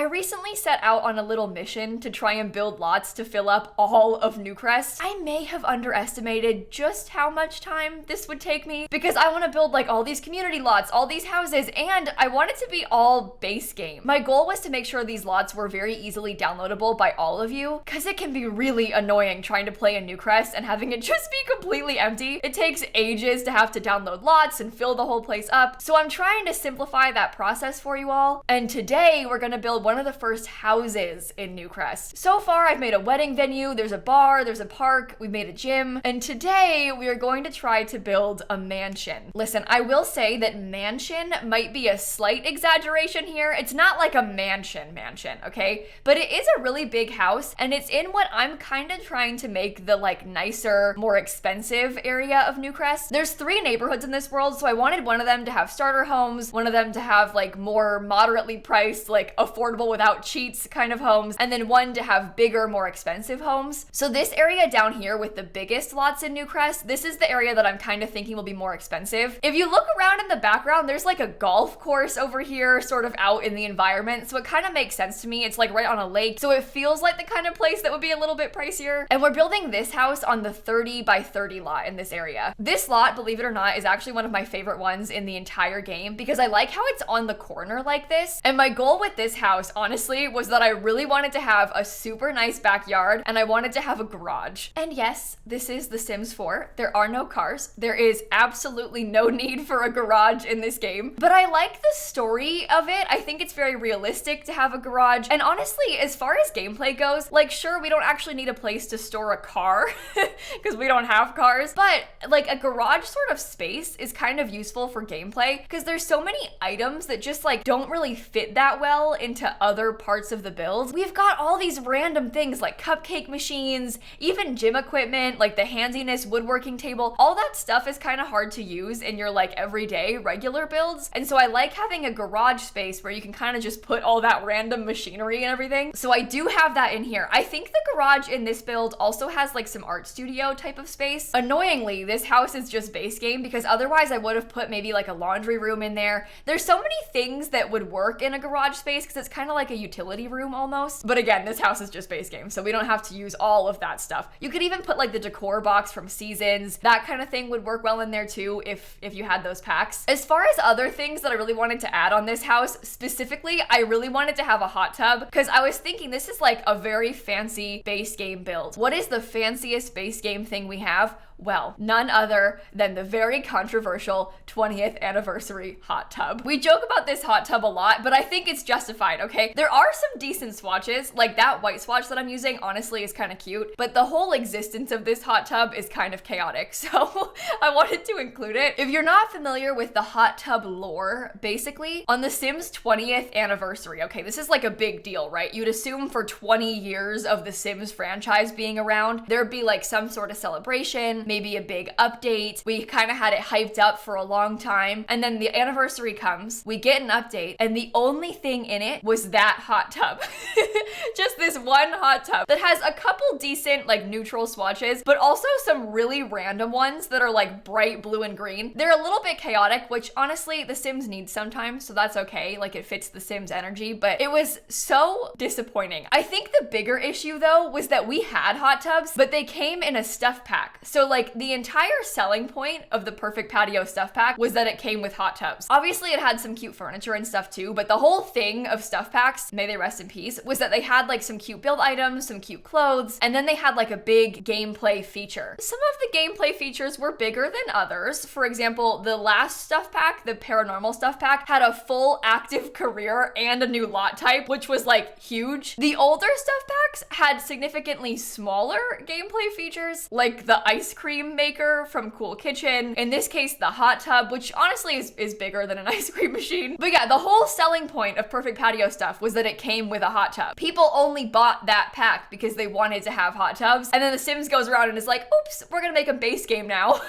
I recently set out on a little mission to try and build lots to fill up all of Newcrest. I may have underestimated just how much time this would take me because I want to build like all these community lots, all these houses, and I want it to be all base game. My goal was to make sure these lots were very easily downloadable by all of you because it can be really annoying trying to play in Newcrest and having it just be completely empty. It takes ages to have to download lots and fill the whole place up. So I'm trying to simplify that process for you all. And today we're going to build one of the first houses in Newcrest. So far I've made a wedding venue, there's a bar, there's a park, we've made a gym, and today we are going to try to build a mansion. Listen, I will say that mansion might be a slight exaggeration here. It's not like a mansion, okay? But it is a really big house, and it's in what I'm kind of trying to make the like nicer, more expensive area of Newcrest. There's 3 neighborhoods in this world, so I wanted one of them to have starter homes, one of them to have like more moderately priced, like affordable without cheats kind of homes, and then one to have bigger, more expensive homes. So this area down here with the biggest lots in Newcrest, this is the area that I'm kind of thinking will be more expensive. If you look around in the background, there's like a golf course over here sort of out in the environment, so it kind of makes sense to me. It's like right on a lake, so it feels like the kind of place that would be a little bit pricier. And we're building this house on the 30 by 30 lot in this area. This lot, believe it or not, is actually one of my favorite ones in the entire game because I like how it's on the corner like this. And my goal with this house, honestly, was that I really wanted to have a super nice backyard and I wanted to have a garage. And yes, this is The Sims 4. There are no cars. There is absolutely no need for a garage in this game. But I like the story of it. I think it's very realistic to have a garage. And honestly, as far as gameplay goes, like sure, we don't actually need a place to store a car because we don't have cars, but like a garage sort of space is kind of useful for gameplay because there's so many items that just like don't really fit that well into other parts of the build. We've got all these random things like cupcake machines, even gym equipment, like the handiness woodworking table. All that stuff is kind of hard to use in your like everyday regular builds. And so I like having a garage space where you can kind of just put all that random machinery and everything. So I do have that in here. I think the garage in this build also has like some art studio type of space. Annoyingly, this house is just base game because otherwise I would have put maybe like a laundry room in there. There's so many things that would work in a garage space because it's kind of like a utility room almost. But again, this house is just base game, so we don't have to use all of that stuff. You could even put like the decor box from Seasons. That kind of thing would work well in there too if you had those packs. As far as other things that I really wanted to add on this house, specifically, I really wanted to have a hot tub because I was thinking this is like a very fancy base game build. What is the fanciest base game thing we have? Well, none other than the very controversial 20th anniversary hot tub. We joke about this hot tub a lot, but I think it's justified, okay? There are some decent swatches, like that white swatch that I'm using honestly is kind of cute, but the whole existence of this hot tub is kind of chaotic, so I wanted to include it. If you're not familiar with the hot tub lore, basically, on The Sims 20th anniversary, okay, this is like a big deal, right? You'd assume for 20 years of the Sims franchise being around, there'd be like some sort of celebration, maybe a big update. We kind of had it hyped up for a long time. And then the anniversary comes, we get an update, and the only thing in it was that hot tub. Just this one hot tub that has a couple decent like neutral swatches, but also some really random ones that are like bright blue and green. They're a little bit chaotic, which honestly The Sims needs sometimes, so that's okay. Like it fits The Sims energy, but it was so disappointing. I think the bigger issue though was that we had hot tubs, but they came in a stuff pack. So like the entire selling point of the Perfect Patio stuff pack was that it came with hot tubs. Obviously it had some cute furniture and stuff too, but the whole thing of stuff packs, may they rest in peace, was that they had like some cute build items, some cute clothes, and then they had like a big gameplay feature. Some of the gameplay features were bigger than others. For example, the last stuff pack, the paranormal stuff pack, had a full active career and a new lot type, which was like huge. The older stuff packs had significantly smaller gameplay features, like the ice cream maker from Cool Kitchen. In this case, the hot tub, which honestly is bigger than an ice cream machine. But yeah, the whole selling point of Perfect Patio stuff was that it came with a hot tub. People only bought that pack because they wanted to have hot tubs. And then The Sims goes around and is like, oops, we're gonna make a base game now.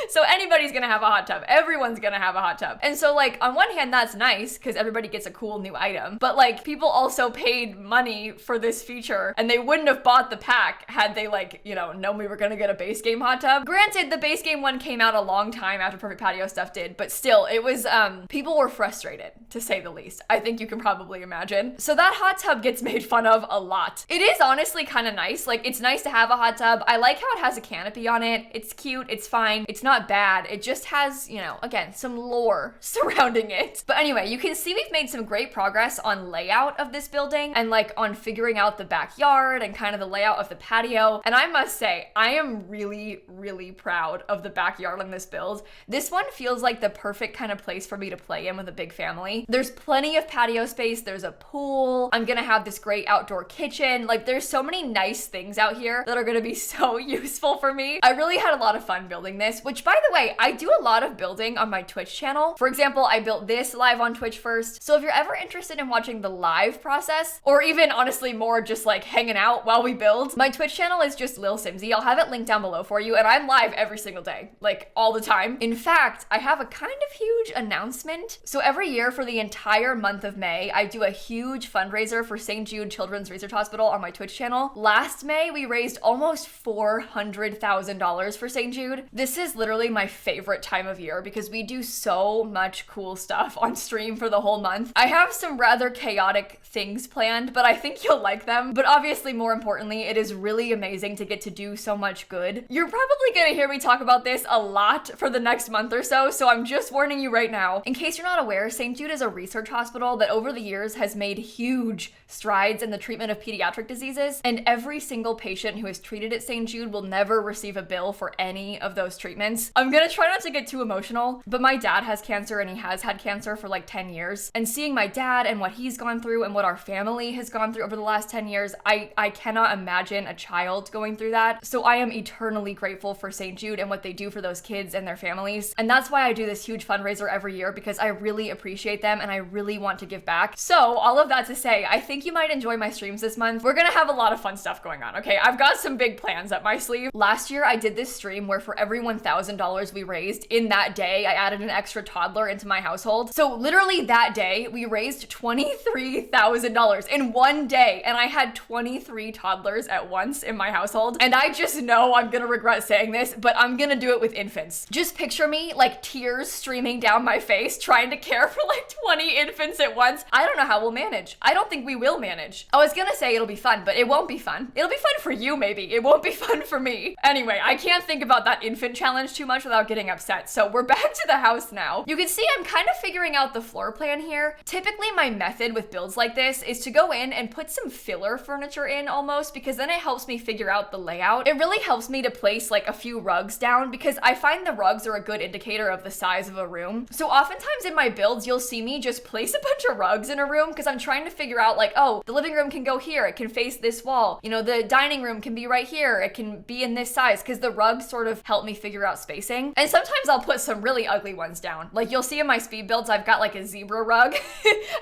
So anybody's gonna have a hot tub. Everyone's gonna have a hot tub. And so like, on one hand, that's nice because everybody gets a cool new item. But like, people also paid money for this feature and they wouldn't have bought the pack had they like, you know, known we were gonna get a base game game hot tub. Granted, the base game one came out a long time after Perfect Patio stuff did, but still, it was, people were frustrated, to say the least. I think you can probably imagine. So that hot tub gets made fun of a lot. It is honestly kind of nice. Like, it's nice to have a hot tub. I like how it has a canopy on it. It's cute. It's fine. It's not bad. It just has, you know, again, some lore surrounding it. But anyway, you can see we've made some great progress on layout of this building and like on figuring out the backyard and kind of the layout of the patio. And I must say, I am really, really proud of the backyard on this build. This one feels like the perfect kind of place for me to play in with a big family. There's plenty of patio space. There's a pool. I'm gonna have this great outdoor kitchen. Like, there's so many nice things out here that are gonna be so useful for me. I really had a lot of fun building this, which, by the way, I do a lot of building on my Twitch channel. For example, I built this live on Twitch first. So if you're ever interested in watching the live process, or even honestly more just like hanging out while we build, my Twitch channel is just lilsimsie. I'll have it linked down below for you, and I'm live every single day, like all the time. In fact, I have a kind of huge announcement. So every year for the entire month of May, I do a huge fundraiser for St. Jude Children's Research Hospital on my Twitch channel. Last May, we raised almost $400,000 for St. Jude. This is literally my favorite time of year because we do so much cool stuff on stream for the whole month. I have some rather chaotic things planned, but I think you'll like them. But obviously, more importantly, it is really amazing to get to do so much good. You're probably gonna hear me talk about this a lot for the next month or so I'm just warning you right now. In case you're not aware, St. Jude is a research hospital that over the years has made huge strides in the treatment of pediatric diseases, and every single patient who is treated at St. Jude will never receive a bill for any of those treatments. I'm gonna try not to get too emotional, but my dad has cancer and he has had cancer for like 10 years, and seeing my dad and what he's gone through and what our family has gone through over the last 10 years, I cannot imagine a child going through that. So I am eternally grateful for St. Jude and what they do for those kids and their families. And that's why I do this huge fundraiser every year, because I really appreciate them and I really want to give back. So all of that to say, I think you might enjoy my streams this month. We're gonna have a lot of fun stuff going on, okay? I've got some big plans up my sleeve. Last year, I did this stream where for every $1,000 we raised, in that day, I added an extra toddler into my household. So literally that day, we raised $23,000 in one day, and I had 23 toddlers at once in my household. And I just know I'm gonna regret saying this, but I'm gonna do it with infants. Just picture me like tears streaming down my face, trying to care for like 20 infants at once. I don't know how we'll manage. I don't think we will manage. I was gonna say it'll be fun, but it won't be fun. It'll be fun for you, maybe. It won't be fun for me. Anyway, I can't think about that infant challenge too much without getting upset. So we're back to the house now. You can see I'm kind of figuring out the floor plan here. Typically, my method with builds like this is to go in and put some filler furniture in almost, because then it helps me figure out the layout. It really helps me to place like a few rugs down, because I find the rugs are a good indicator of the size of a room. So oftentimes in my builds, you'll see me just place a bunch of rugs in a room because I'm trying to figure out like, oh, the living room can go here. It can face this wall. You know, the dining room can be right here. It can be in this size, because the rugs sort of help me figure out spacing. And sometimes I'll put some really ugly ones down. Like you'll see in my speed builds, I've got like a zebra rug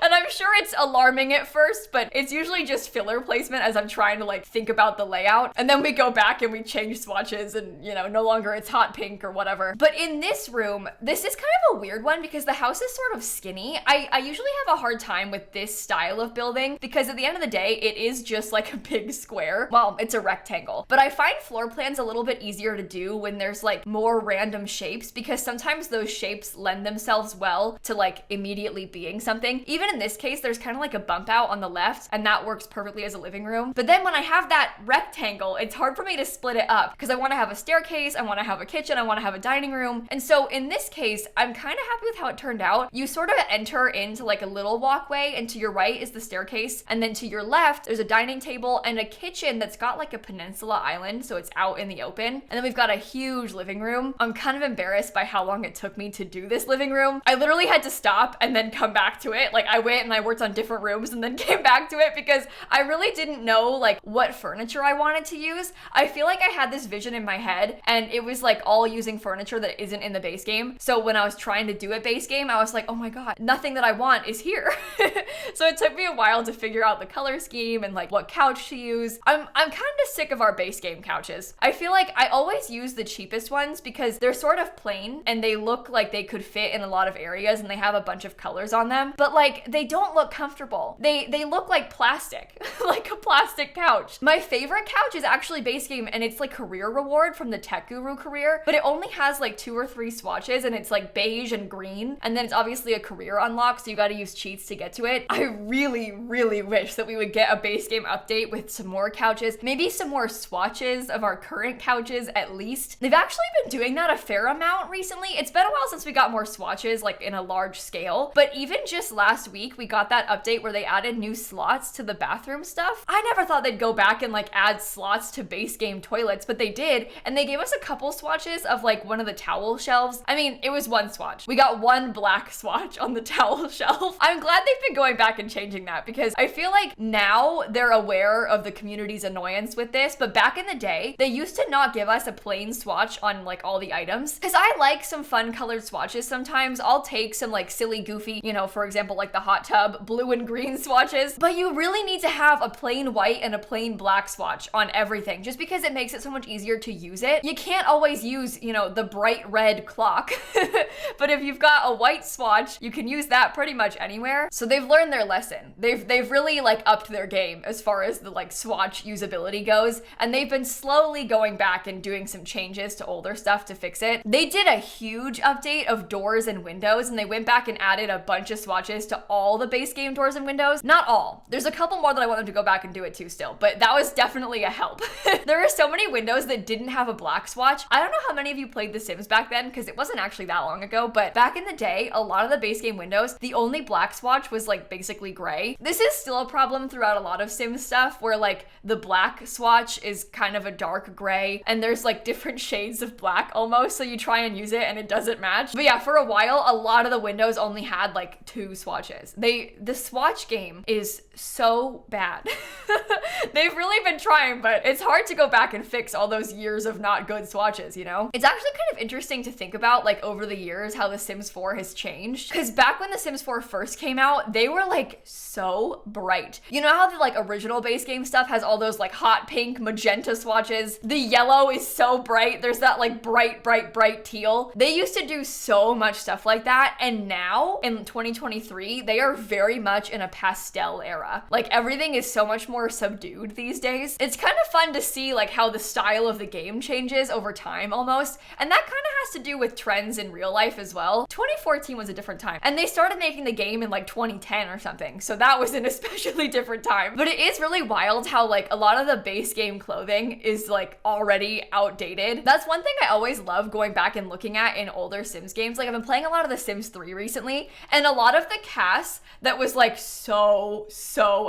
and I'm sure it's alarming at first, but it's usually just filler placement as I'm trying to like think about the layout. And then we go back and we change swatches and, you know, no longer it's hot pink or whatever. But in this room, this is kind of a weird one because the house is sort of skinny. I usually have a hard time with this style of building because at the end of the day, it is just like a big square. Well, it's a rectangle. But I find floor plans a little bit easier to do when there's like more random shapes, because sometimes those shapes lend themselves well to like immediately being something. Even in this case, there's kind of like a bump out on the left and that works perfectly as a living room. But then when I have that rectangle, it's hard for me to split it up because I want to have a staircase, I want to have a kitchen, I want to have a dining room. And so in this case, I'm kind of happy with how it turned out. You sort of enter into like a little walkway, and to your right is the staircase, and then to your left there's a dining table and a kitchen that's got like a peninsula island, so it's out in the open. And then we've got a huge living room. I'm kind of embarrassed by how long it took me to do this living room. I literally had to stop and then come back to it. Like I went and I worked on different rooms and then came back to it because I really didn't know like what furniture I wanted to use. I feel like I had this vision in my head and it was like all using furniture that isn't in the base game. So when I was trying to do it base game, I was like, oh my God, nothing that I want is here. So it took me a while to figure out the color scheme and like what couch to use. I'm kind of sick of our base game couches. I feel like I always use the cheapest ones because they're sort of plain and they look like they could fit in a lot of areas and they have a bunch of colors on them, but like they don't look comfortable. They look like plastic, like a plastic couch. My favorite couch is actually base game and it's like career reward from the tech guru career, but it only has like 2 or 3 swatches and it's like beige and green. And then it's obviously a career unlock, so you gotta use cheats to get to it. I really, really wish that we would get a base game update with some more couches, maybe some more swatches of our current couches at least. They've actually been doing that a fair amount recently. It's been a while since we got more swatches like in a large scale, but even just last week we got that update where they added new slots to the bathroom stuff. I never thought they'd go back and like add slots to base game toilets, but they did, and they gave us a couple swatches of like one of the towel shelves. I mean, it was one swatch. We got one black swatch on the towel shelf. I'm glad they've been going back and changing that because I feel like now they're aware of the community's annoyance with this, but back in the day, they used to not give us a plain swatch on like all the items because I like some fun colored swatches sometimes. I'll take some like silly, goofy, you know, for example, like the hot tub blue and green swatches, but you really need to have a plain white and a plain black swatch on everything just because it makes it so much easier to use it. You can't always use, you know, the bright red clock, but if you've got a white swatch, you can use that pretty much anywhere. So they've learned their lesson. They've really like upped their game as far as the like swatch usability goes, and they've been slowly going back and doing some changes to older stuff to fix it. They did a huge update of doors and windows, and they went back and added a bunch of swatches to all the base game doors and windows. Not all. There's a couple more that I want them to go back and do it too still, but that was definitely a help. There are so many windows that didn't have a black swatch. I don't know how many of you played The Sims back then because it wasn't actually that long ago, but back in the day, a lot of the base game windows, the only black swatch was like basically gray. This is still a problem throughout a lot of Sims stuff where like the black swatch is kind of a dark gray and there's like different shades of black almost, so you try and use it and it doesn't match. But yeah, for a while, a lot of the windows only had like 2 swatches. The swatch game is so bad. They've really been trying, but it's hard to go back and fix all those years of not good swatches, you know? It's actually kind of interesting to think about like over the years how The Sims 4 has changed, because back when The Sims 4 first came out, they were like so bright. You know how the like original base game stuff has all those like hot pink, magenta swatches? The yellow is so bright. There's that like bright teal. They used to do so much stuff like that, and now in 2023, they are very much in a pastel era. Like everything is so much more subdued these days. It's kind of fun to see like how the style of the game changes over time almost, and that kind of has to do with trends in real life as well. 2014 was a different time, and they started making the game in like 2010 or something, so that was an especially different time. But it is really wild how like a lot of the base game clothing is like already outdated. That's one thing I always love going back and looking at in older Sims games. Like I've been playing a lot of The Sims 3 recently, and a lot of the cast that was like so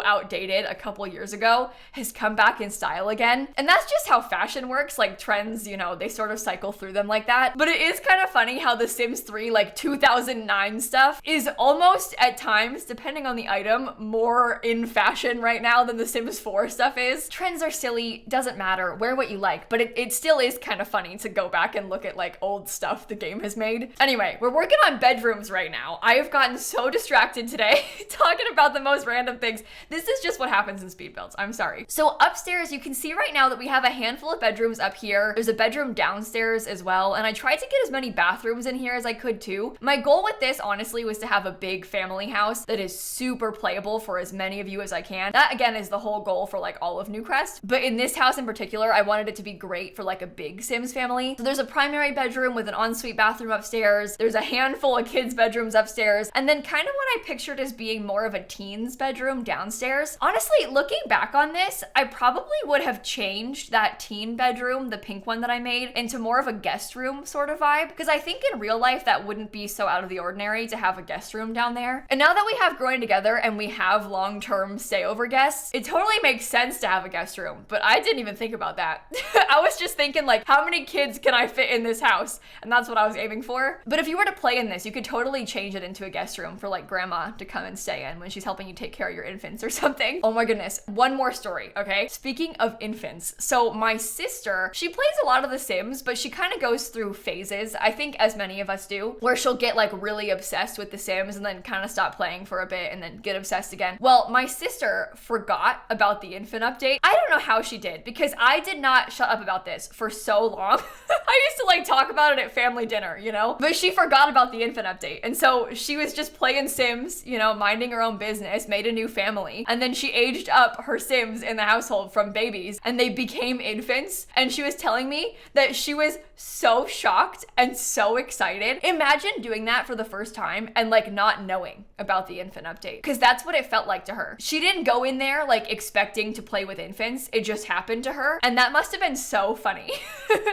outdated a couple years ago has come back in style again. And that's just how fashion works. Like trends, you know, they sort of cycle through them like that. But it is kind of funny how The Sims 3 like 2009 stuff is almost at times, depending on the item, more in fashion right now than The Sims 4 stuff is. Trends are silly, doesn't matter, wear what you like, but it still is kind of funny to go back and look at like old stuff the game has made. Anyway, we're working on bedrooms right now. I have gotten so distracted today talking about the most random things. This is just what happens in speed builds. I'm sorry. So upstairs, you can see right now that we have a handful of bedrooms up here. There's a bedroom downstairs as well, and I tried to get as many bathrooms in here as I could too. My goal with this, honestly, was to have a big family house that is super playable for as many of you as I can. That, again, is the whole goal for like all of Newcrest. But in this house in particular, I wanted it to be great for like a big Sims family. So there's a primary bedroom with an ensuite bathroom upstairs. There's a handful of kids' bedrooms upstairs, and then kind of what I pictured as being more of a teen's bedroom downstairs. Honestly, looking back on this, I probably would have changed that teen bedroom, the pink one that I made, into more of a guest room sort of vibe, because I think in real life that wouldn't be so out of the ordinary to have a guest room down there. And now that we have Growing Together and we have long-term stay-over guests, it totally makes sense to have a guest room, but I didn't even think about that. I was just thinking like, how many kids can I fit in this house? And that's what I was aiming for. But if you were to play in this, you could totally change it into a guest room for like grandma to come and stay in when she's helping you take care of your infants or something. Oh my goodness. One more story, okay? Speaking of infants, so my sister, she plays a lot of The Sims, but she kind of goes through phases, I think as many of us do, where she'll get like really obsessed with The Sims and then kind of stop playing for a bit and then get obsessed again. Well, my sister forgot about the infant update. I don't know how she did, because I did not shut up about this for so long. I used to like talk about it at family dinner, you know? But she forgot about the infant update. And so she was just playing Sims, you know, minding her own business, made a new family. And then she aged up up her Sims in the household from babies and they became infants. And she was telling me that she was so shocked and so excited. Imagine doing that for the first time and like not knowing about the infant update, because that's what it felt like to her. She didn't go in there like expecting to play with infants. It just happened to her. And that must have been so funny.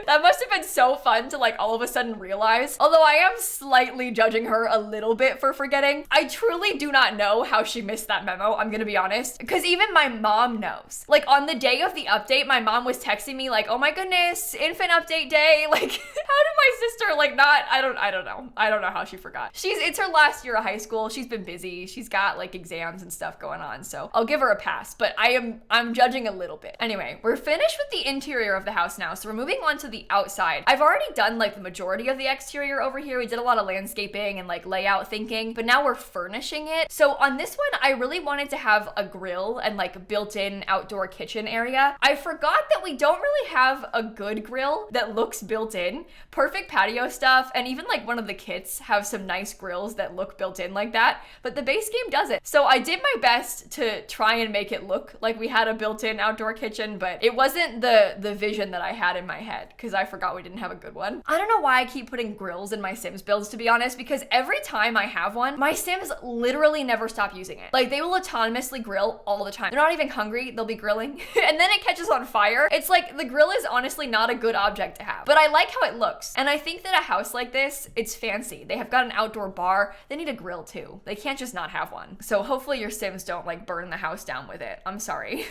That must have been so fun to like all of a sudden realize. Although I am slightly judging her a little bit for forgetting. I truly do not know how she missed that memo. I'm gonna be honest. Because even my mom knows. Like on the day of the update, my mom was texting me like, oh my goodness, infant update day. Like, how did my sister like not, I don't know. I don't know how she forgot. It's her last year of high school. She's been busy. She's got like exams and stuff going on. So I'll give her a pass, but I'm judging a little bit. Anyway, we're finished with the interior of the house now. So we're moving on to the outside. I've already done like the majority of the exterior over here. We did a lot of landscaping and like layout thinking, but now we're furnishing it. So on this one, I really wanted to have a grill and like built-in outdoor kitchen area. I forgot that we don't really have a good grill that looks built in. Perfect patio stuff and even like one of the kits have some nice grills that look built in like that, but the base game doesn't. So I did my best to try and make it look like we had a built-in outdoor kitchen, but it wasn't the vision that I had in my head because I forgot we didn't have a good one. I don't know why I keep putting grills in my Sims builds, to be honest, because every time I have one, my Sims literally never stop using it. Like they will autonomously grill all the time. They're not even hungry, they'll be grilling and then it catches on fire. It's like the grill is honestly not a good object to have, but I like how it looks. And I think that a house like this, it's fancy. They have got an outdoor bar. They need a grill too. They can't just not have one. So hopefully your Sims don't like burn the house down with it. I'm sorry.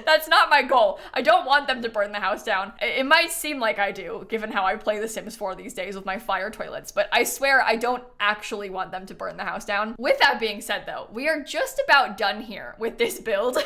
That's not my goal. I don't want them to burn the house down. It might seem like I do, given how I play The Sims 4 these days with my fire toilets, but I swear I don't actually want them to burn the house down. With that being said though, we are just about done here with this build.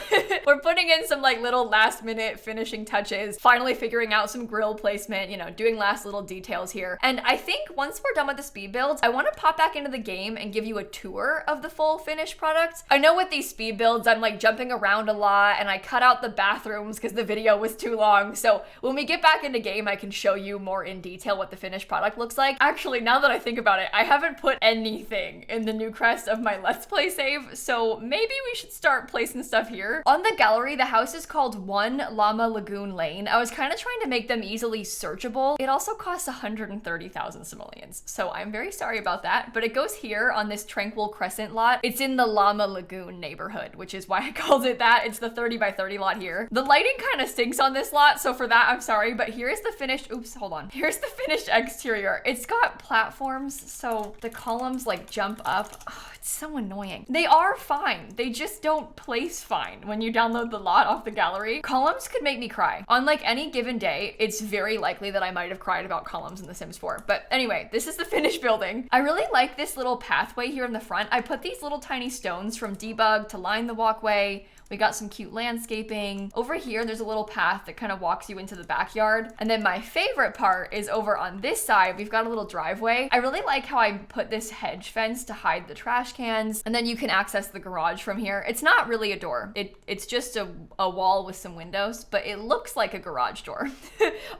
We're putting in some like little last minute finishing touches, finally figuring out some grill placement, you know, doing last little details here. And I think once we're done with the speed builds, I want to pop back into the game and give you a tour of the full finished product. I know with these speed builds, I'm like jumping around a lot and I cut out the bathrooms because the video was too long. So when we get back into game, I can show you more in detail what the finished product looks like. Actually, now that I think about it, I haven't put anything in the Newcrest of my Let's Play save. So maybe we should start placing stuff here. On the gallery, the house is called 1 Llama Lagoon Lane. I was kind of trying to make them easily searchable. It also costs 130,000 simoleons. So I'm very sorry about that, but it goes here on this Tranquil Crescent lot. It's in the Llama Lagoon neighborhood, which is why I called it that. It's the 30 by 30 lot here. The lighting kind of stinks on this lot, so for that, I'm sorry, but here's the finished, oops, hold on. Here's the finished exterior. It's got platforms, so the columns like jump up. Oh, it's so annoying. They are fine. They just don't place fine when you download the lot off the gallery. Columns could make me cry. On like any given day, it's very likely that I might have cried about columns in The Sims 4. But anyway, this is the finished building. I really like this little pathway here in the front. I put these little tiny stones from debug to line the walkway. We got some cute landscaping. Over here, there's a little path that kind of walks you into the backyard. And then my favorite part is over on this side, we've got a little driveway. I really like how I put this hedge fence to hide the trash cans. And then you can access the garage from here. It's not really a door. It's just a wall with some windows, but it looks like a garage door.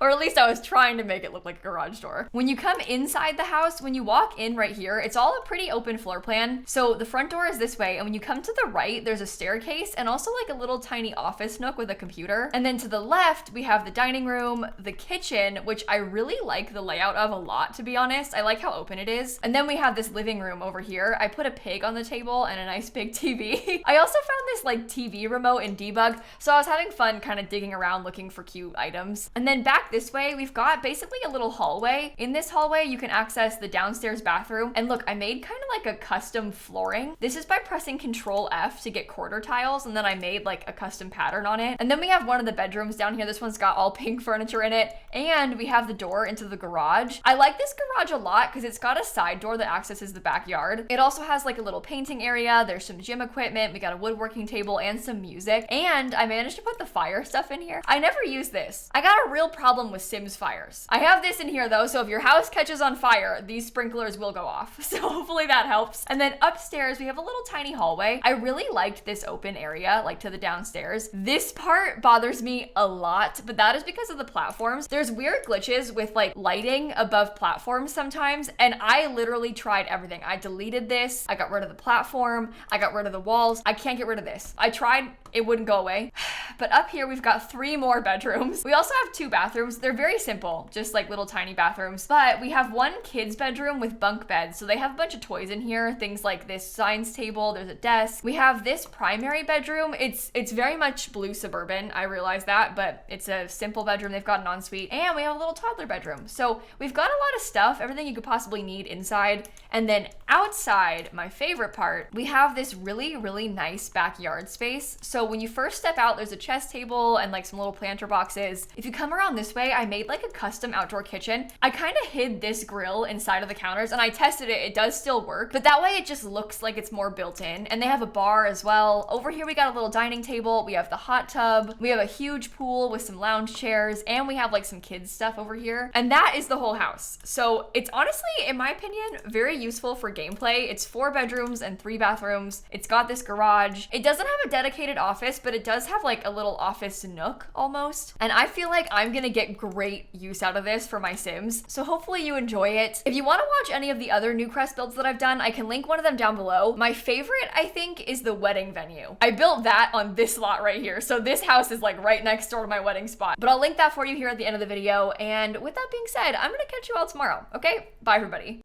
Or at least I was trying to make it look like a garage door. When you come inside the house, when you walk in right here, it's all a pretty open floor plan. So the front door is this way. And when you come to the right, there's a staircase and also like a little tiny office nook with a computer. And then to the left, we have the dining room, the kitchen, which I really like the layout of a lot, to be honest. I like how open it is. And then we have this living room over here. I put a pig on the table and a nice big TV. I also found this like TV remote in debug. So I was having fun kind of digging around looking for cute items. And then back this way, we've got basically a little hallway. In this hallway, you can access the downstairs bathroom. And look, I made kind of like a custom flooring. This is by pressing Control F to get quarter tiles. And then I made like a custom pattern on it. And then we have one of the bedrooms down here. This one's got all pink furniture in it. And we have the door into the garage. I like this garage a lot because it's got a side door that accesses the backyard. It also has like a little painting area. There's some gym equipment. We got a woodworking table and some music. And I managed to put the fire stuff in here. I never use this. I got a real problem with Sims fires. I have this in here though, so if your house catches on fire, these sprinklers will go off. So hopefully that helps. And then upstairs, we have a little tiny hallway. I really liked this open area. area, like to the downstairs. This part bothers me a lot, but that is because of the platforms. There's weird glitches with like lighting above platforms sometimes, and I literally tried everything. I deleted this, I got rid of the platform, I got rid of the walls. I can't get rid of this. I tried, it wouldn't go away. But up here, we've got 3 more bedrooms. We also have 2 bathrooms. They're very simple, just like little tiny bathrooms. But we have 1 kid's bedroom with bunk beds. So they have a bunch of toys in here, things like this science table, there's a desk. We have this primary bedroom. It's very much blue suburban, I realize that, but it's a simple bedroom. They've got an ensuite. And we have a little toddler bedroom. So we've got a lot of stuff, everything you could possibly need inside. And then outside, my favorite part, we have this really, really nice backyard space. So when you first step out, there's a chess table and like some little planter boxes. If you come around this way, I made like a custom outdoor kitchen. I kind of hid this grill inside of the counters and I tested it. It does still work, but that way it just looks like it's more built in. And they have a bar as well. Over here, we got a little dining table. We have the hot tub. We have a huge pool with some lounge chairs, and we have like some kids stuff over here. And that is the whole house. So it's honestly, in my opinion, very useful for gameplay. It's 4 bedrooms and 3 bathrooms. It's got this garage. It doesn't have a dedicated office, but it does have like a little office nook almost. And I feel like I'm gonna get great use out of this for my Sims. So hopefully you enjoy it. If you want to watch any of the other Newcrest builds that I've done, I can link one of them down below. My favorite, I think, is the wedding venue. I built that on this lot right here. So this house is like right next door to my wedding spot. But I'll link that for you here at the end of the video. And with that being said, I'm gonna catch you all tomorrow. Okay? Bye everybody.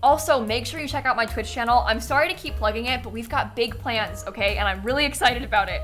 Also, make sure you check out my Twitch channel. I'm sorry to keep plugging it, but we've got big plans, okay? And I'm really excited about it.